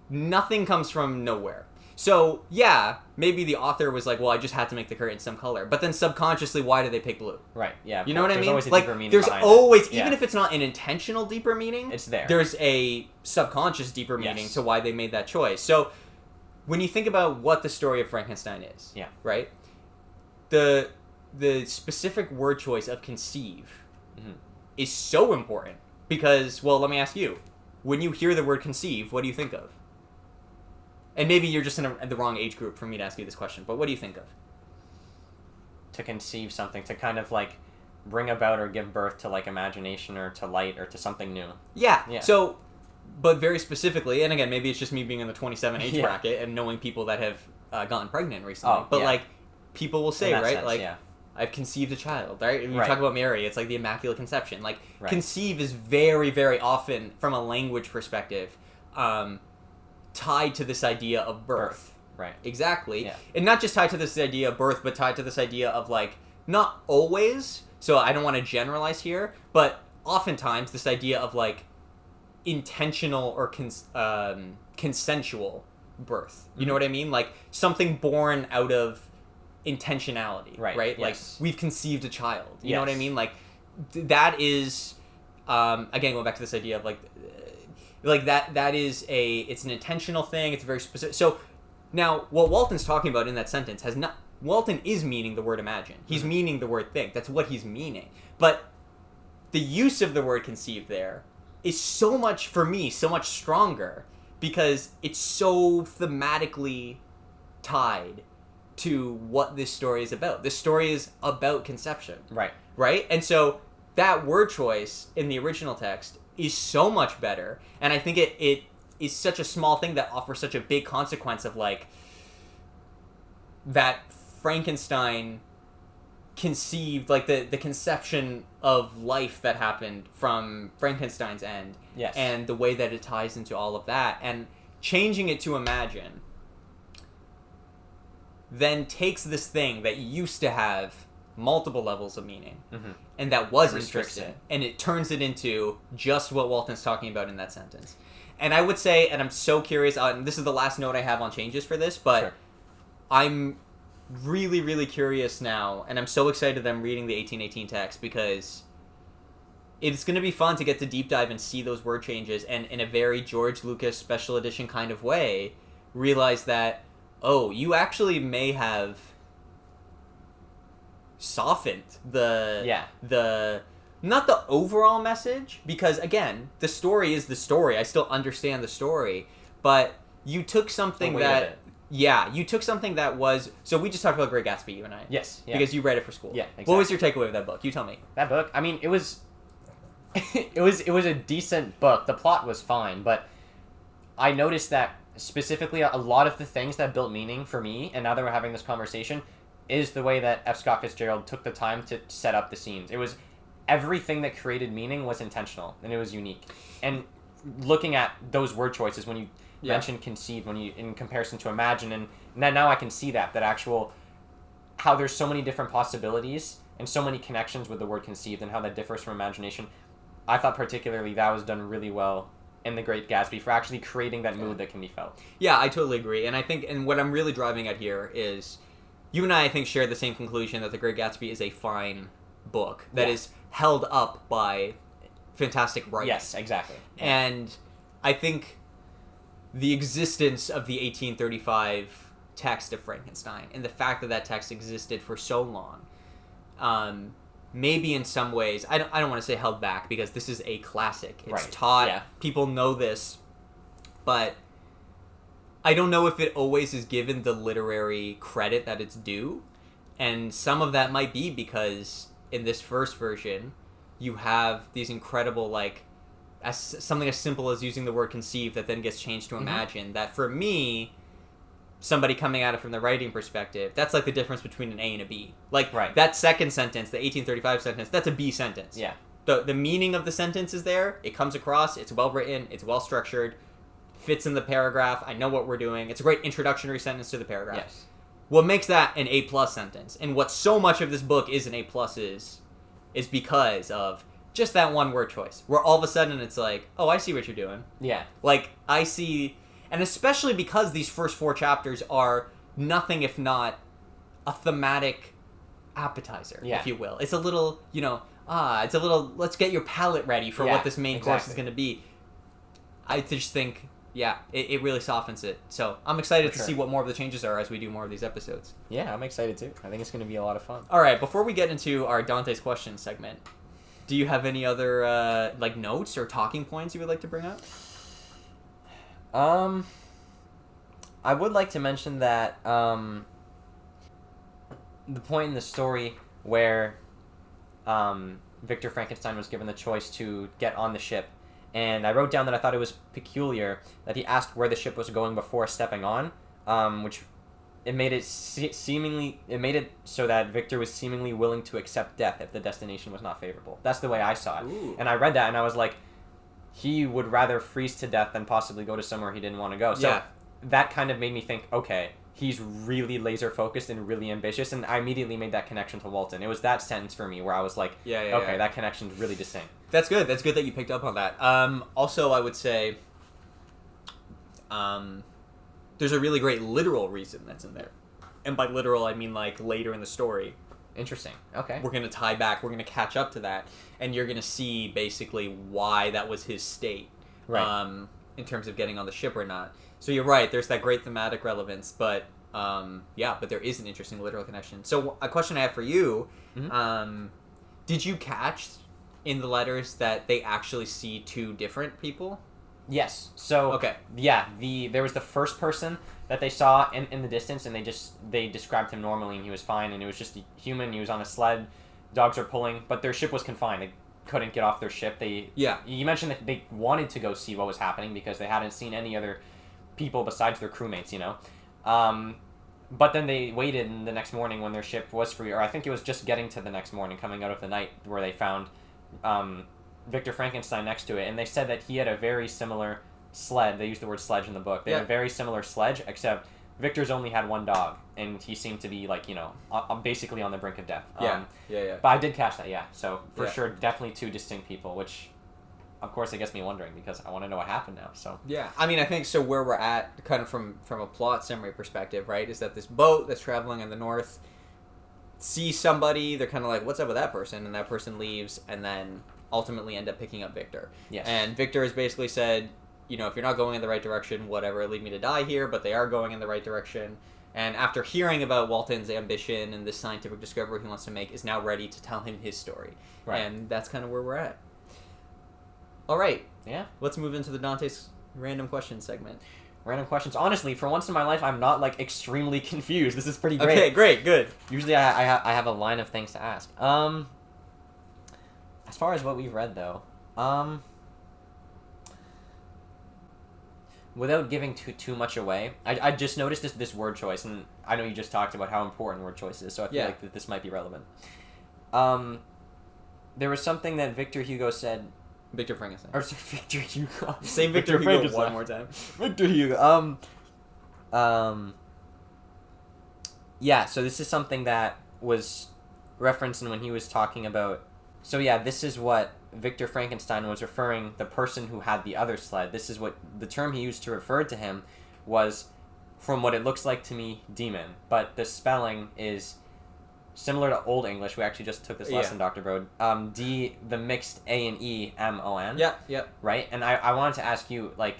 nothing comes from nowhere. So, yeah, maybe the author was like, well, I just had to make the curtains some color. But then subconsciously, why did they pick blue? Right, yeah. You know what I mean? There's always a like, deeper meaning there's behind always, it. even if it's not an intentional deeper meaning, it's there. There's a subconscious deeper meaning to why they made that choice. So, when you think about what the story of Frankenstein is, right? The specific word choice of conceive is so important because, well, let me ask you, when you hear the word conceive, what do you think of? And maybe you're just in the wrong age group for me to ask you this question, but what do you think of? To conceive something, to kind of, like, bring about or give birth to, like, imagination or to light or to something new. Yeah. So, but very specifically, and again, maybe it's just me being in the 27 age bracket and knowing people that have gotten pregnant recently, but like, people will say, right, sense, like, I've conceived a child, right? When you talk about Mary, it's like the Immaculate Conception. Like, conceive is very, very often, from a language perspective, tied to this idea of birth. Right. Exactly. Yeah. And not just tied to this idea of birth, but tied to this idea of, like, not always, so I don't want to generalize here, but oftentimes this idea of, like, intentional or consensual birth. You know what I mean? Like, something born out of intentionality, right? Like, Yes. we've conceived a child. You know Yes. what I mean? Like, that is, again, going back to this idea of, like that is it's an intentional thing. It's very specific. So now what Walton's talking about in that sentence Walton is meaning the word imagine. He's meaning the word think. That's what he's meaning. But the use of the word conceive there is so much, for me, so much stronger because it's so thematically tied to what this story is about. This story is about conception. Right? And so that word choice in the original text is so much better, and I think it is such a small thing that offers such a big consequence of, like, that Frankenstein conceived, like, the conception of life that happened from Frankenstein's end, Yes. and the way that it ties into all of that, and changing it to imagine then takes this thing that used to have multiple levels of meaning and that was restricted, and it turns it into just what Walton's talking about in that sentence. And I would say, and I'm so curious, and this is the last note I have on changes for this, but Sure. I'm really, really curious now, and I'm so excited that I'm reading the 1818 text because it's going to be fun to get to deep dive and see those word changes, and in a very George Lucas special edition kind of way, realize that, oh, you actually may have softened the not the overall message, because again, the story is the story. I still understand the story, but you took something you took something that was, so we just talked about Great Gatsby, you and I. Yes. Yeah. Because you read it for school. Yeah, exactly. What was your takeaway of that book? You tell me. That book, I mean, it was it was a decent book. The plot was fine, but I noticed that specifically a lot of the things that built meaning for me, and now that we're having this conversation, is the way that F. Scott Fitzgerald took the time to set up the scenes. It was everything that created meaning was intentional, and it was unique. And looking at those word choices, when you mentioned conceive, when you in comparison to imagine, and now I can see that actual how there's so many different possibilities and so many connections with the word conceived and how that differs from imagination. I thought particularly that was done really well in The Great Gatsby for actually creating that mood that can be felt. Yeah, I totally agree. And I think, and what I'm really driving at here is, you and I think, share the same conclusion that The Great Gatsby is a fine book that is held up by fantastic writing. Yes, exactly. And I think the existence of the 1835 text of Frankenstein, and the fact that that text existed for so long, maybe in some ways, I don't want to say held back, because this is a classic. It's taught, people know this, but I don't know if it always is given the literary credit that it's due, and some of that might be because in this first version, you have these incredible, like, something as simple as using the word conceive that then gets changed to imagine, that for me, somebody coming at it from the writing perspective, that's like the difference between an A and a B. Like, that second sentence, the 1835 sentence, that's a B sentence. Yeah. The meaning of the sentence is there, it comes across, it's well written, it's well structured, fits in the paragraph, I know what we're doing, it's a great introductory sentence to the paragraph. Yes. What makes that an A+ sentence, and what so much of this book is an A+ is because of just that one word choice, where all of a sudden it's like, oh, I see what you're doing. Yeah. Like, I see, and especially because these first 4 chapters are nothing if not a thematic appetizer, if you will. It's a little, it's a little, let's get your palate ready for what this main course is going to be. I just think, it really softens it. So I'm excited to see what more of the changes are as we do more of these episodes. Yeah, I'm excited too. I think it's going to be a lot of fun. All right, before we get into our Dante's Questions segment, do you have any other notes or talking points you would like to bring up? I would like to mention that the point in the story where Victor Frankenstein was given the choice to get on the ship, and I wrote down that I thought it was peculiar that he asked where the ship was going before stepping on, which it made it so that Victor was seemingly willing to accept death if the destination was not favorable. That's the way I saw it. Ooh. And I read that and I was like, he would rather freeze to death than possibly go to somewhere he didn't want to go. So that kind of made me think, okay, he's really laser focused and really ambitious, and I immediately made that connection to Walton. It was that sentence for me where I was like, okay, that connection's really distinct. That's good. That's good that you picked up on that. Also, I would say there's a really great literal reason that's in there. And by literal, I mean like later in the story. Interesting. Okay. We're going to tie back. We're going to catch up to that. And you're going to see basically why that was his state. Right. In terms of getting on the ship or not. So you're right. There's that great thematic relevance. But but there is an interesting literal connection. So a question I have for you. Mm-hmm. Did you catch in the letters that they actually see two different people? Yes. So okay. Yeah, there was the first person that they saw in the distance, and they described him normally, and he was fine, and it was just a human. He was on a sled. Dogs are pulling, but their ship was confined. They couldn't get off their ship. You mentioned that they wanted to go see what was happening because they hadn't seen any other people besides their crewmates, you know. But then they waited, and the next morning when their ship was free, or I think it was just getting to the next morning, coming out of the night, where they found Victor Frankenstein next to it, and they said that he had a very similar sled. They used the word sledge in the book. They had a very similar sledge, except Victor's only had one dog, and he seemed to be like, you know, basically on the brink of death. But I did catch that, So for sure, definitely two distinct people, which, of course, it gets me wondering because I want to know what happened now. So yeah, I mean, I think so. Where we're at, kind of from a plot summary perspective, right, is that this boat that's traveling in the north sees somebody. They're kind of like, "What's up with that person?" And that person leaves, and then ultimately end up picking up Victor. Yes. And Victor has basically said, you know, if you're not going in the right direction, whatever, leave me to die here, but they are going in the right direction. And after hearing about Walton's ambition and this scientific discovery he wants to make, is now ready to tell him his story. Right. And that's kind of where we're at. All right. Yeah. Let's move into the Dante's random questions segment. Random questions. Honestly, for once in my life, I'm not, like, extremely confused. This is pretty great. Okay, great, good. Usually I have a line of things to ask. As far as what we've read, though, without giving too much away, I just noticed this word choice, and I know you just talked about how important word choice is, so I feel like that this might be relevant. There was something that Victor Hugo said. Victor Frankenstein. Or sorry, Victor Hugo. Say Victor Hugo one more time. Victor Hugo. Yeah, so this is something that was referenced when he was talking about. So yeah, this is what Victor Frankenstein was referring, the person who had the other sled. This is what the term he used to refer to him was, from what it looks like to me, demon. But the spelling is similar to Old English. We actually just took this lesson, Dr. Brode. The mixed A and E, M-O-N. Yeah. Right? And I wanted to ask you, like,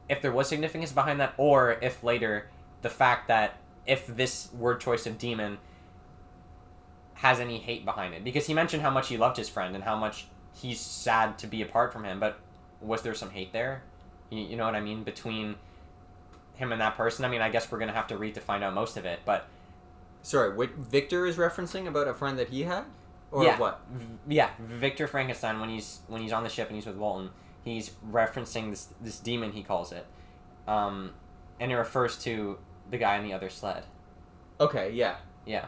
if there was significance behind that, or if later the fact that if this word choice of demon has any hate behind it. Because he mentioned how much he loved his friend and how much he's sad to be apart from him, but was there some hate there? You know what I mean? Between him and that person? I mean, I guess we're going to have to read to find out most of it, but... Sorry, what Victor is referencing about a friend that he had? Or what? Yeah, Victor Frankenstein, when he's on the ship and he's with Walton, he's referencing this demon, he calls it. And it refers to the guy on the other sled. Okay, yeah. Yeah.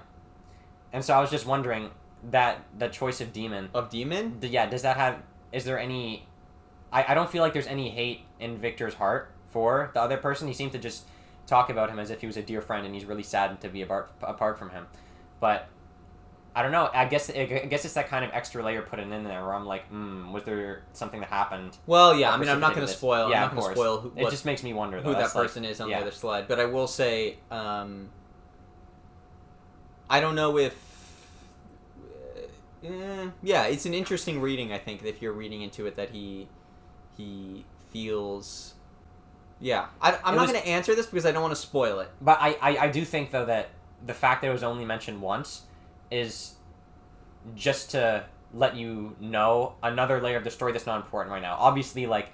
And so I was just wondering, that choice of demon... Of demon? Does that have... Is there any... I don't feel like there's any hate in Victor's heart for the other person. He seemed to just talk about him as if he was a dear friend, and he's really sad to be apart from him. But, I don't know. I guess it's that kind of extra layer put in there where I'm like, was there something that happened? Well, yeah, I mean, I'm not going to spoil... Yeah, I'm not going to spoil it just makes me wonder, though. Who that person is on the other sled. But I will say, I don't know if... it's an interesting reading, I think, if you're reading into it, that he feels... Yeah. I'm not going to answer this because I don't want to spoil it. But I do think, though, that the fact that it was only mentioned once is just to let you know another layer of the story that's not important right now. Obviously, like,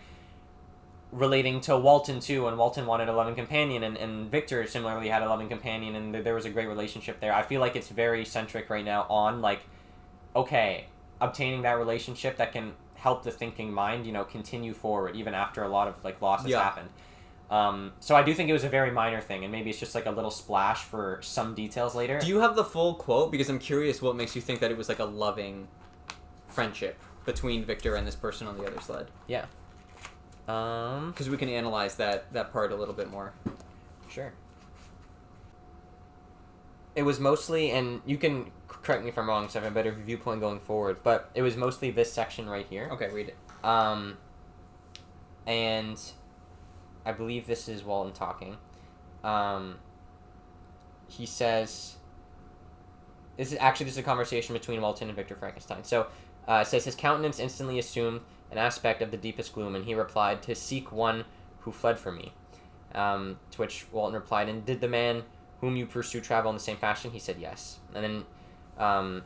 relating to Walton, too, and Walton wanted a loving companion, and Victor similarly had a loving companion, and there was a great relationship there. I feel like it's very centric right now on, like, okay, obtaining that relationship that can help the thinking mind, you know, continue forward even after a lot of, like, loss has happened. So I do think it was a very minor thing, and maybe it's just like a little splash for some details later. Do you have the full quote? Because I'm curious what makes you think that it was like a loving friendship between Victor and this person on the other sled. Yeah. Because we can analyze that part a little bit more. Sure. it was mostly, and you can correct me if I'm wrong, so I have a better viewpoint going forward, but it was mostly this section right here. Okay, read it. And I believe this is Walton talking. He says, this is a conversation between Walton and Victor Frankenstein. So, it says, his countenance instantly assumed an aspect of the deepest gloom, and he replied, to seek one who fled from me. To which Walton replied, and did the man whom you pursue travel in the same fashion? He said, yes. And then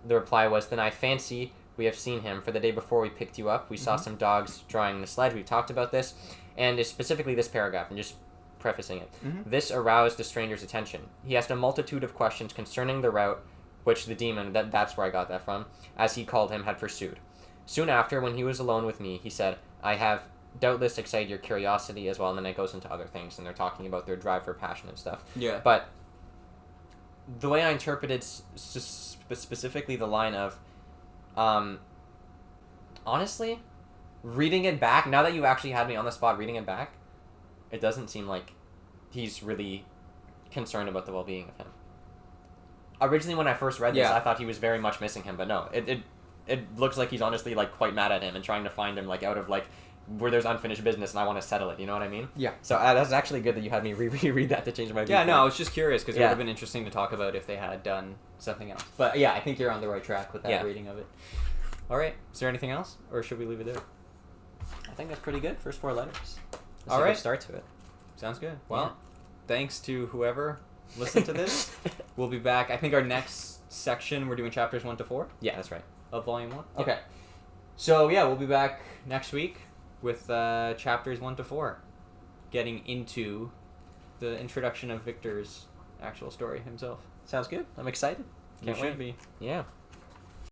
the reply was, then I fancy we have seen him, for the day before we picked you up, we saw some dogs drawing the sledge. We've talked about this, and it's specifically this paragraph, and just prefacing it. This aroused the stranger's attention. He asked a multitude of questions concerning the route which the demon, that's where I got that from, as he called him, had pursued. Soon after, when he was alone with me, he said, I have doubtless excited your curiosity as well, and then it goes into other things, and they're talking about their drive for passion and stuff. Yeah. But the way I interpreted specifically the line of, honestly, reading it back, now that you actually had me on the spot reading it back, it doesn't seem like he's really concerned about the well-being of him. Originally, when I first read this, I thought he was very much missing him, but no, it looks like he's honestly, like, quite mad at him and trying to find him, like, out of, like, where there's unfinished business and I want to settle it, you know what I mean? Yeah. So that's actually good that you had me reread that to change my viewpoint. Yeah, no, I was just curious because it would have been interesting to talk about if they had done something else. But yeah, I think you're on the right track with that reading of it. All right, is there anything else, or should we leave it there? I think that's pretty good. First 4 letters. All right. Start to it. Sounds good. Well, thanks to whoever listened to this. We'll be back. I think our next section, we're doing chapters 1 to 4. Yeah, that's right. Of volume 1. Yeah. Okay. So yeah, we'll be back next week with chapters 1 to 4, getting into the introduction of Victor's actual story himself. Sounds good. I'm excited. Can't wait. Yeah.